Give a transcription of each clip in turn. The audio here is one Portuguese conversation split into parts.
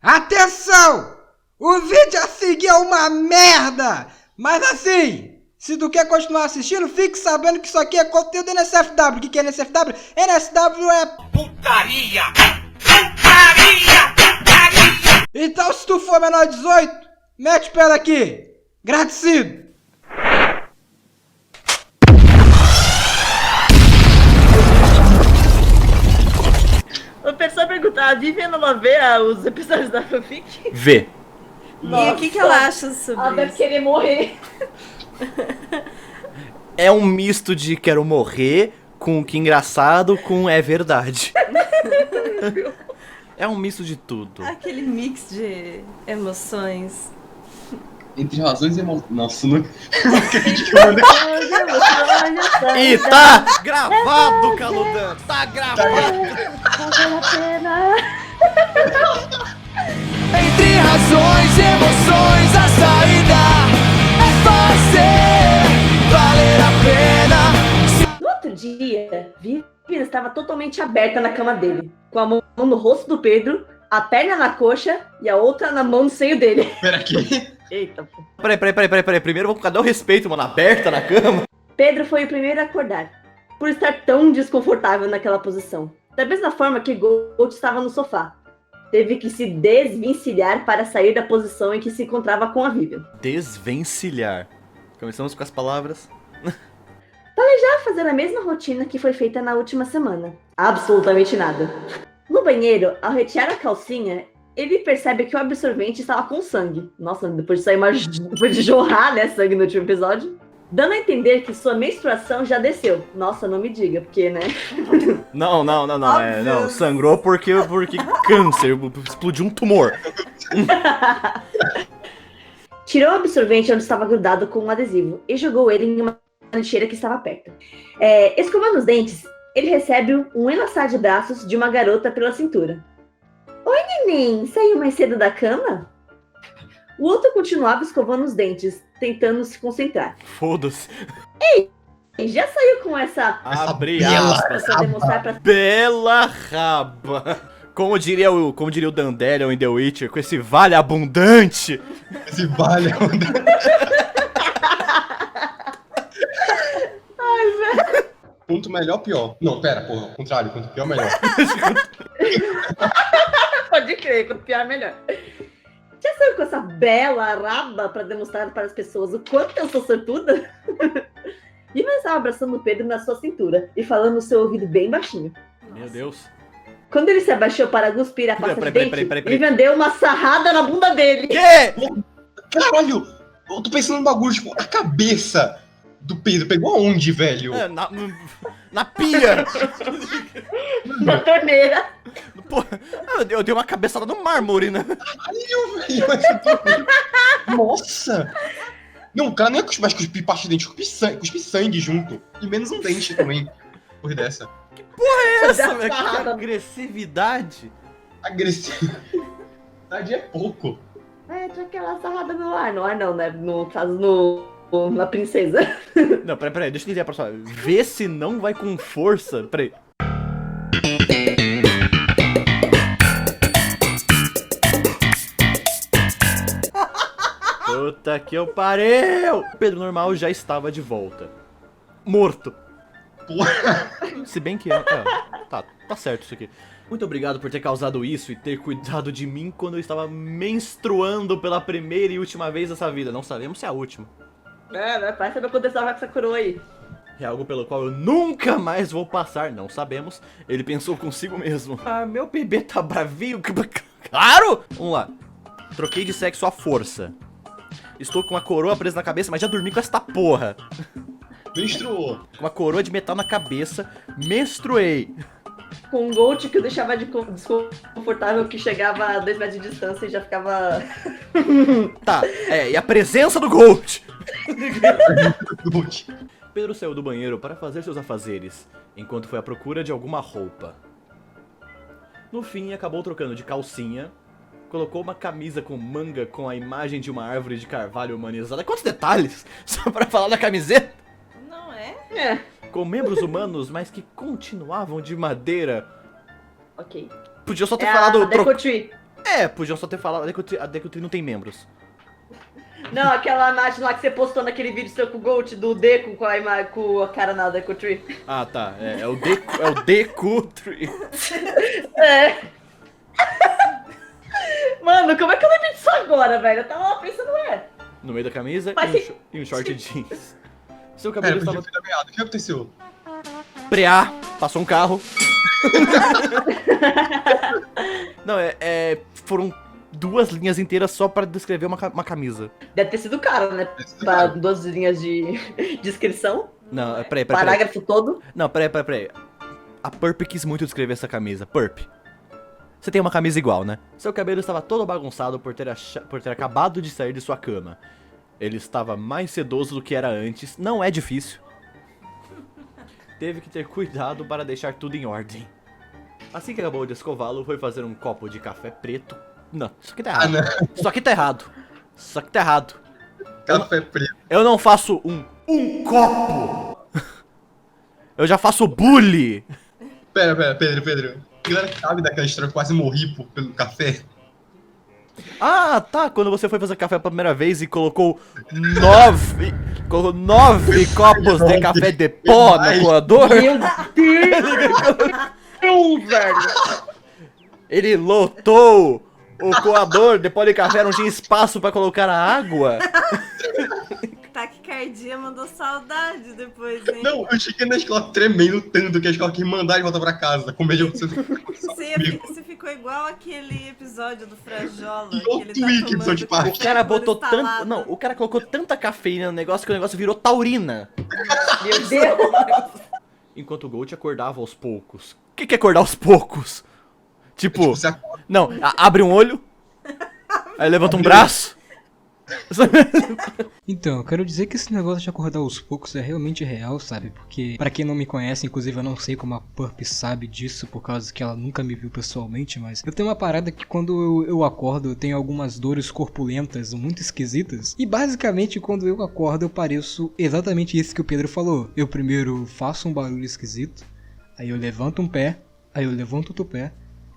Atenção! O vídeo a seguir é uma merda! Mas assim, se tu quer continuar assistindo, fique sabendo que isso aqui é conteúdo NSFW. O que é NSFW? NSW é putaria! Putaria! Putaria! Então se tu for menor de 18, mete o pé daqui! Agradecido! O pessoal perguntar, a Vivian não vê os episódios da fanfic? Vê. Nossa, E o que ela acha sobre ela deve isso? querer morrer. É um misto de quero morrer com que engraçado com é verdade. É um misto de tudo. Aquele mix de emoções. Entre razões e emoções. Nossa, não acredito que eu mandei. E tá gravado, Caludan! Tá gravado! Entre razões e emoções, a saída é fazer valer a pena. No outro dia, Vivian estava totalmente aberta na cama dele, com a mão no rosto do Pedro, a perna na coxa e a outra na mão no seio dele. Pera aqui. Eita, pô. Peraí. Primeiro vamos cadê o respeito, mano? Aberta na cama? Pedro foi o primeiro a acordar, por estar tão desconfortável naquela posição. Da mesma forma que Gold estava no sofá. Teve que se desvencilhar para sair da posição em que se encontrava com a Vivian. Desvencilhar. Começamos com as palavras. Vai fazer a mesma rotina que foi feita na última semana. Absolutamente nada. No banheiro, ao retirar a calcinha, ele percebe que o absorvente estava com sangue. Nossa, depois de jorrar, né, sangue no último episódio. Dando a entender que sua menstruação já desceu. Nossa, não me diga, porque, né? Não. Não, sangrou porque câncer, explodiu um tumor. Tirou o absorvente onde estava grudado com um adesivo e jogou ele em uma lixeira que estava perto. Escovando os dentes, ele recebe um enlaçar de braços de uma garota pela cintura. Oi, neném, saiu mais cedo da cama? O outro continuava escovando os dentes, tentando se concentrar. Foda-se. E já saiu com essa Abre aspas. pra demonstrar pra... Bela raba. Como diria o Dandelion em The Witcher, com esse vale abundante. Esse vale. Quanto melhor, pior. Não, pera, porra. Ao contrário, quanto pior, melhor. Pode crer, quanto pior, melhor. Já saiu com essa bela raba pra demonstrar para as pessoas o quanto eu sou sortuda? E mas estava abraçando o Pedro na sua cintura e falando no seu ouvido bem baixinho. Meu Deus. Quando ele se abaixou para cuspir a pasta de Peraí. dente, Vivian deu uma sarrada na bunda dele. Que? Caralho! Eu tô pensando no bagulho, tipo, a cabeça do Pedro pegou aonde, velho? Na pia. Na torneira. Pô, eu dei uma cabeçada no mármore, né? Velho, nossa! Não, o cara não é mais cuspir pasta de dente, cuspir sangue junto. E menos um dente também. Porra dessa. Essa, velho, que agressividade. Agressividade é pouco. Tinha aquela sarrada no ar. No ar não, né? No caso, na princesa. Não, peraí, deixa eu entender a próxima. Vê se não vai com força. Peraí. Puta que eu pariu! Pedro Normal já estava de volta. Morto. Porra. Se bem que tá certo isso aqui. Muito obrigado por ter causado isso e ter cuidado de mim quando eu estava menstruando pela primeira e última vez dessa vida. Não sabemos se é a última. Vai saber o que aconteceu com essa coroa aí. É algo pelo qual eu nunca mais vou passar. Não sabemos. Ele pensou consigo mesmo. Ah, meu bebê tá bravinho. Claro! Vamos lá. Troquei de sexo à força. Estou com uma coroa presa na cabeça, mas já dormi com esta porra. Menstruou. Com uma coroa de metal na cabeça, menstruei. Com um Gold que eu deixava desconfortável, que chegava a 2 metros de distância e já ficava... Tá, e a presença do Gold. Pedro saiu do banheiro para fazer seus afazeres, enquanto foi à procura de alguma roupa. No fim, acabou trocando de calcinha, colocou uma camisa com manga com a imagem de uma árvore de carvalho humanizada. Quantos detalhes? Só para falar da camiseta? Não é? Com membros humanos, mas que continuavam de madeira. Ok. Podia só ter É falado... a Decotree. É, podiam só ter falado a Decutri não tem membros. Não, aquela imagem lá que você postou naquele vídeo seu com o Gold do Deco com a cara na Decutri. Ah, tá. É o Decutri. É. Mano, como é que eu lembrei disso agora, velho? Eu tava lá pensando, No meio da camisa Mas e um short jeans. Seu Pera, cabelo eu estava fui nomeado. O que aconteceu? preá, passou um carro. Não, foram 2 linhas inteiras só pra descrever uma camisa. Deve ter sido caro, né? Deve ter sido Pra caro. 2 linhas de descrição. Não, peraí. Parágrafo todo. Não, peraí. A Purp quis muito descrever essa camisa. Purp, você tem uma camisa igual, né? Seu cabelo estava todo bagunçado por ter acabado de sair de sua cama. Ele estava mais sedoso do que era antes. Não é difícil. Teve que ter cuidado para deixar tudo em ordem. Assim que acabou de escová-lo, foi fazer um copo de café preto. Não, isso aqui tá errado. não. Isso aqui tá errado. Isso aqui tá errado. Café preto. Eu não faço um copo. Eu já faço bully. Pera, Pedro. A galera sabe daquela história que eu quase morri pelo café? Ah, tá. Quando você foi fazer café pela primeira vez e colocou 9 copos de café de pó no coador. Meu Deus, velho. Ele lotou o coador de pó de café, não tinha espaço pra colocar a água. Taquicardia mandou saudade depois, hein? Não, eu cheguei na escola tremendo tanto que a escola quis mandar de volta pra casa. Com medo de você. Você ficou igual aquele episódio do Frajola. E que outro ele tá wiki, tomando episódio de parque. O cara botou instalado. tanto. Não, o cara colocou tanta cafeína no negócio que o negócio virou taurina. Meu Deus. Enquanto o Gold acordava aos poucos. O que é acordar aos poucos? Tipo, Você acorda. não, abre um olho, aí levanta um braço. Então, eu quero dizer que esse negócio de acordar aos poucos é realmente real, sabe? Porque, pra quem não me conhece, inclusive eu não sei como a Purp sabe disso, por causa que ela nunca me viu pessoalmente, mas eu tenho uma parada que quando eu acordo eu tenho algumas dores corpulentas muito esquisitas. E basicamente quando eu acordo eu pareço exatamente isso que o Pedro falou. Eu primeiro faço um barulho esquisito, aí eu levanto um pé, aí eu levanto outro pé,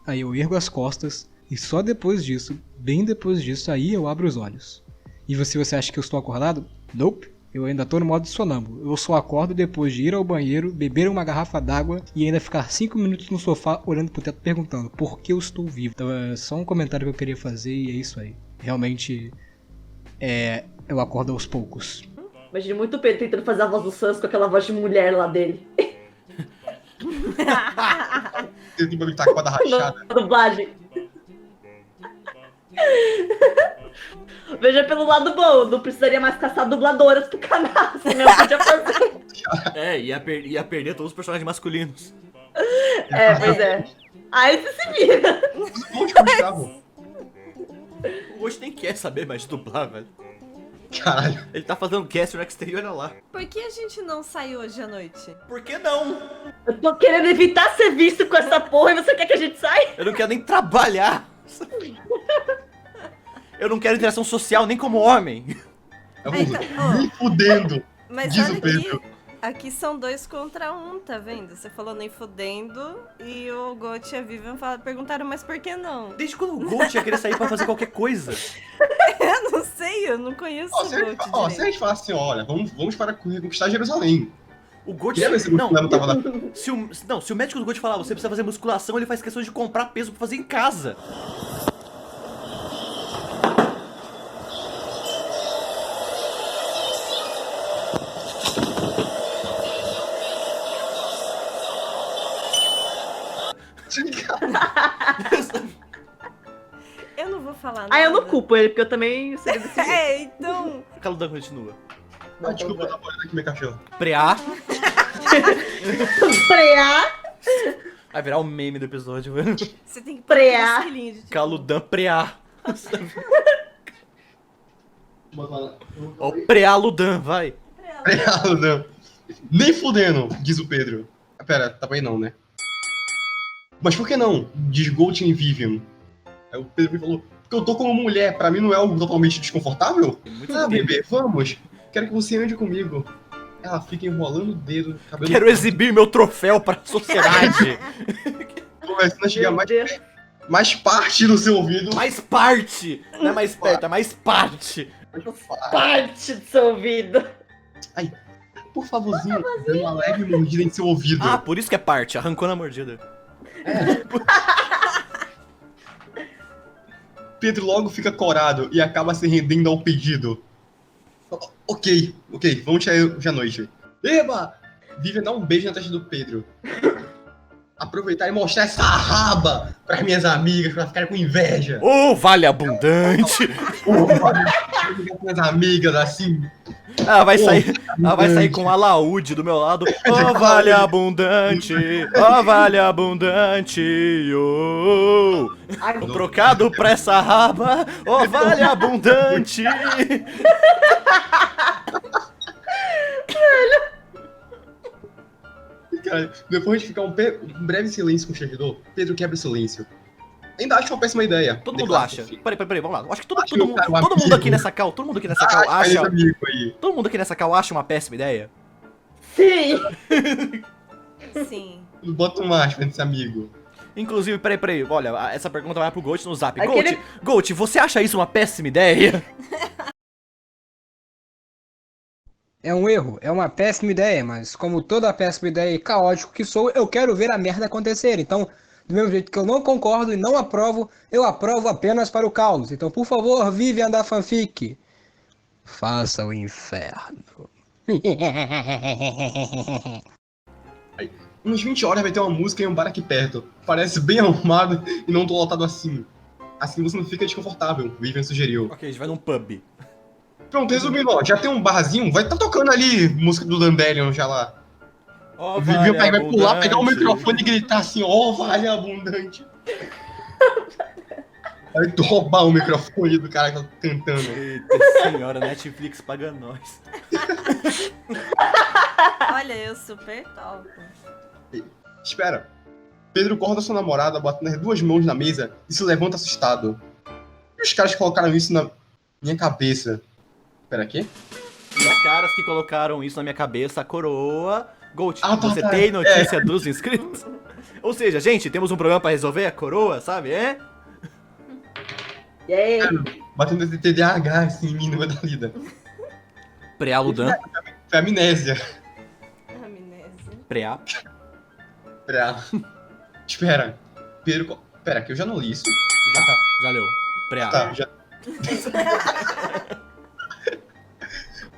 aí eu ergo as costas, e só depois disso, bem depois disso, aí eu abro os olhos. E você acha que eu estou acordado? Nope, eu ainda tô no modo sonâmbulo. Eu só acordo depois de ir ao banheiro, beber uma garrafa d'água e ainda ficar 5 minutos no sofá olhando pro teto perguntando por que eu estou vivo. Então é só um comentário que eu queria fazer e é isso aí. Realmente, eu acordo aos poucos. Imagina muito o Pedro tentando fazer a voz do Sans com aquela voz de mulher lá dele. Ele tem que estar com a da rachada. Na dublagem. Veja pelo lado bom, não precisaria mais caçar dubladoras pro canal, senão eu podia fazer. Ia perder todos os personagens masculinos. Pois é. Aí você se vira. Onde que eu estava? O Gold nem quer saber mais de dublar, velho. Caralho. Ele tá fazendo cast no X3 e olha lá. Por que a gente não sai hoje à noite? Por que não? Eu tô querendo evitar ser visto com essa porra e você quer que a gente saia? Eu não quero nem trabalhar. Eu não quero interação social nem como homem. Eu Aí vou tá, ó. me fudendo. Mas Diz olha o Pedro. aqui são 2 contra 1, tá vendo? Você falou nem fodendo e o Gotti e a Vivian perguntaram, mas por que não? Desde quando o Gold ia querer sair pra fazer qualquer coisa? Eu não sei, eu não conheço Ó, o se a Gotti gente, ó, se a direito. gente falar assim, olha, vamos para conquistar Jerusalém. O Gold... Lembra esse Não, não tava lá? se o médico do Gold falar, você precisa fazer musculação, ele faz questão de comprar peso pra fazer em casa. Eu não vou falar nada. Ah, eu não culpo ele, porque eu também seria desse jeito. Então... Caludan continua. Ah, desculpa, eu tava olhando aqui minha cachorra. Preá. Frear. Vai virar o meme do episódio, mano. Você tem que pôr Preá. aqueles quilinhos de tipo, Caludan Preá. Ó, o Preá Ludan, vai. Não. Nem fudendo, diz o Pedro. Ah, pera, tá bem não, né? Mas por que não? Diz Gold e Vivian. Aí o Pedro me falou, porque eu tô como mulher, pra mim não é algo totalmente desconfortável? Muito Ah, tempo. bebê, vamos. Quero que você ande comigo. Ela fica enrolando o dedo, cabelo... Quero exibir meu troféu pra sociedade. Começando a chegar Meu mais Deus. perto. mais parte do seu ouvido. Mais parte! Não é mais perto, é mais parte. Parte do seu ouvido. Por favorzinho, dando uma leve mordida em seu ouvido. Ah, por isso que é parte, arrancou na mordida. Pedro logo fica corado e acaba se rendendo ao pedido. Ok, vamos tirar hoje à noite. Eba! Vivian dá um beijo na testa do Pedro. Aproveitar e mostrar essa raba pras minhas amigas, pra elas ficarem com inveja. Ô, vale abundante! Minhas amigas, assim. Ela vai sair com um alaúde do meu lado. Ó, vale abundante! Ó, vale abundante! Oh, um trocado pra essa raba! Ó, vale abundante! Cara, depois de ficar um breve silêncio com o servidor, Pedro quebra o silêncio. Ainda acho uma péssima ideia. Todo mundo Declara acha. por fim. Peraí, vamos lá. Acho que Acho que todo o cara é um mundo amigo. aqui nessa cal, acha. Amigo aí. Todo mundo aqui nessa cal acha uma péssima ideia? Sim. Sim. Bota um aspa nesse amigo. Inclusive, peraí, olha, essa pergunta vai pro Gold no zap. Aquele- Gold, você acha isso uma péssima ideia? É um erro, é uma péssima ideia, mas como toda péssima ideia e caótico que sou, eu quero ver a merda acontecer. Então, do mesmo jeito que eu não concordo e não aprovo, eu aprovo apenas para o caos. Então, por favor, Vivian da fanfic, faça o inferno. Uns 20 horas vai ter uma música em um bar aqui perto. Parece bem arrumado e não tão lotado assim. Assim você não fica desconfortável, Vivian sugeriu. Ok, a gente vai num pub. Pronto, resumindo, ó, já tem um barzinho, vai tá tocando ali música do Dandelion já lá. Ó, O Vivian vai pular, abundante. pegar o microfone e gritar assim, ó, vale abundante. Vai roubar o microfone do cara que tá cantando. Eita senhora, Netflix paga nós. Olha, eu super topo. Espera. Pedro corta sua namorada, botando as duas mãos na mesa e se levanta assustado. E os caras colocaram isso na minha cabeça. Pera aqui. E os caras que colocaram isso na minha cabeça, a coroa. Gold, Ah, tá, você tá. tem notícia dos inscritos? Ou seja, gente, temos um problema pra resolver, a coroa, sabe, é? E aí? Batendo esse TDAH assim em mim no meio da vida. Prealudan. Foi amnésia. Amnésia. Preá. Pera. Espera. Pedro. Pera, que eu já não li isso. Já leu. Preá. Tá, já.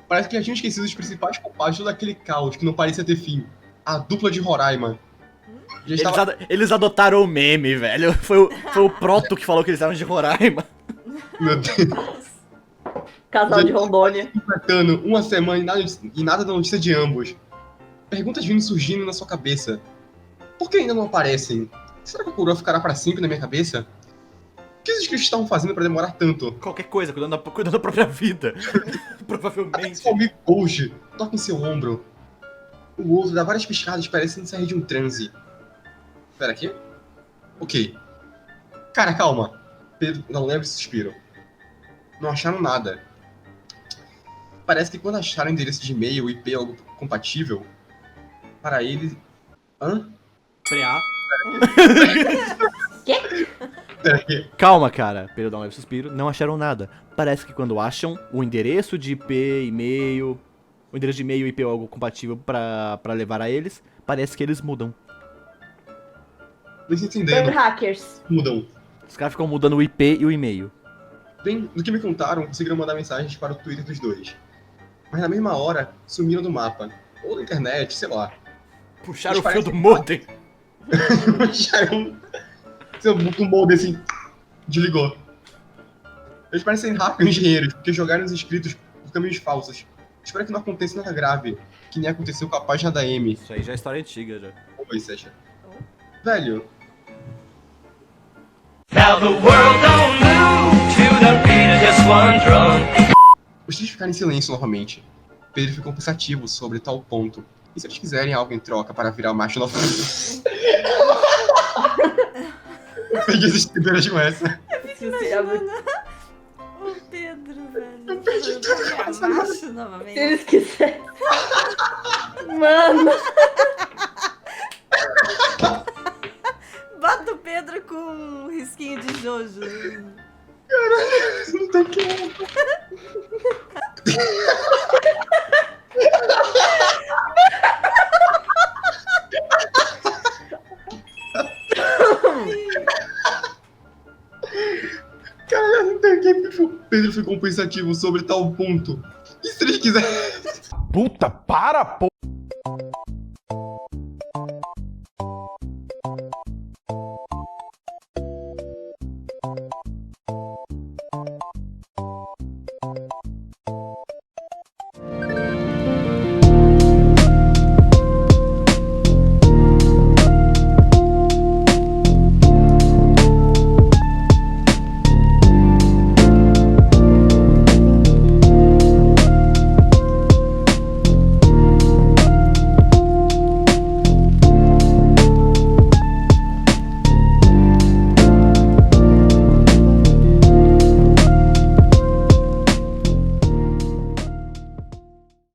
Parece que já tinham esquecido os principais culpados de todo aquele caos que não parecia ter fim. A dupla de Roraima. Já estava Eles adotaram o meme, velho. Foi o Proto que falou que eles eram de Roraima. meu Deus, Casal de Rondônia. completando uma semana e nada da notícia de ambos. Perguntas vindo surgindo na sua cabeça. Por que ainda não aparecem? Será que a coroa ficará para sempre na minha cabeça? O que os inscritos estavam fazendo para demorar tanto? Qualquer coisa, cuidando da própria vida. Provavelmente. Seu amigo Gold toca em seu ombro. O outro dá várias piscadas parecendo sair de um transe. Pera aqui. Ok. Cara, calma. Pedro não lembra esse suspiro. Não acharam nada. Parece que quando acharam endereço de e-mail, IP, algo compatível, para eles... Hã? Preá. Pera aqui. Calma, cara. Pedro dá um leve suspiro. Não acharam nada. Parece que quando acham o endereço de IP, e-mail... O endereço de e-mail e IP ou algo compatível pra levar a eles, parece que eles mudam. Não estou entendendo. Web hackers. Mudam. Os caras ficam mudando o IP e o e-mail. Bem, do que me contaram, conseguiram mandar mensagens para o Twitter dos dois. Mas na mesma hora, sumiram do mapa. Ou da internet, sei lá. Puxaram Eles o fio do parecem- modem. Acharam um molde assim, desligou. Eles parecem rápidos engenheiros, porque jogaram os inscritos por caminhos falsos. Espero que não aconteça nada grave, que nem aconteceu com a página da M. Isso aí já é história antiga, já. Oi, Sasha. Velho, Now the world don't move to the beat of just one drum. os três ficaram em silêncio novamente. Pedro ficou pensativo sobre tal ponto. E se eles quiserem algo em troca para virar macho novo? Eu peguei as primeiras com essa. O Pedro, velho. Eu perdi tudo Ele é quase. macho Se novamente. eles quiserem. Mano. Bota o Pedro com um risquinho bonequinho de Jojo. Não tá aqui. Cara, não tem aqui porque o Pedro ficou pensativo sobre tal ponto. E se eles quiserem. Puta, para, pô!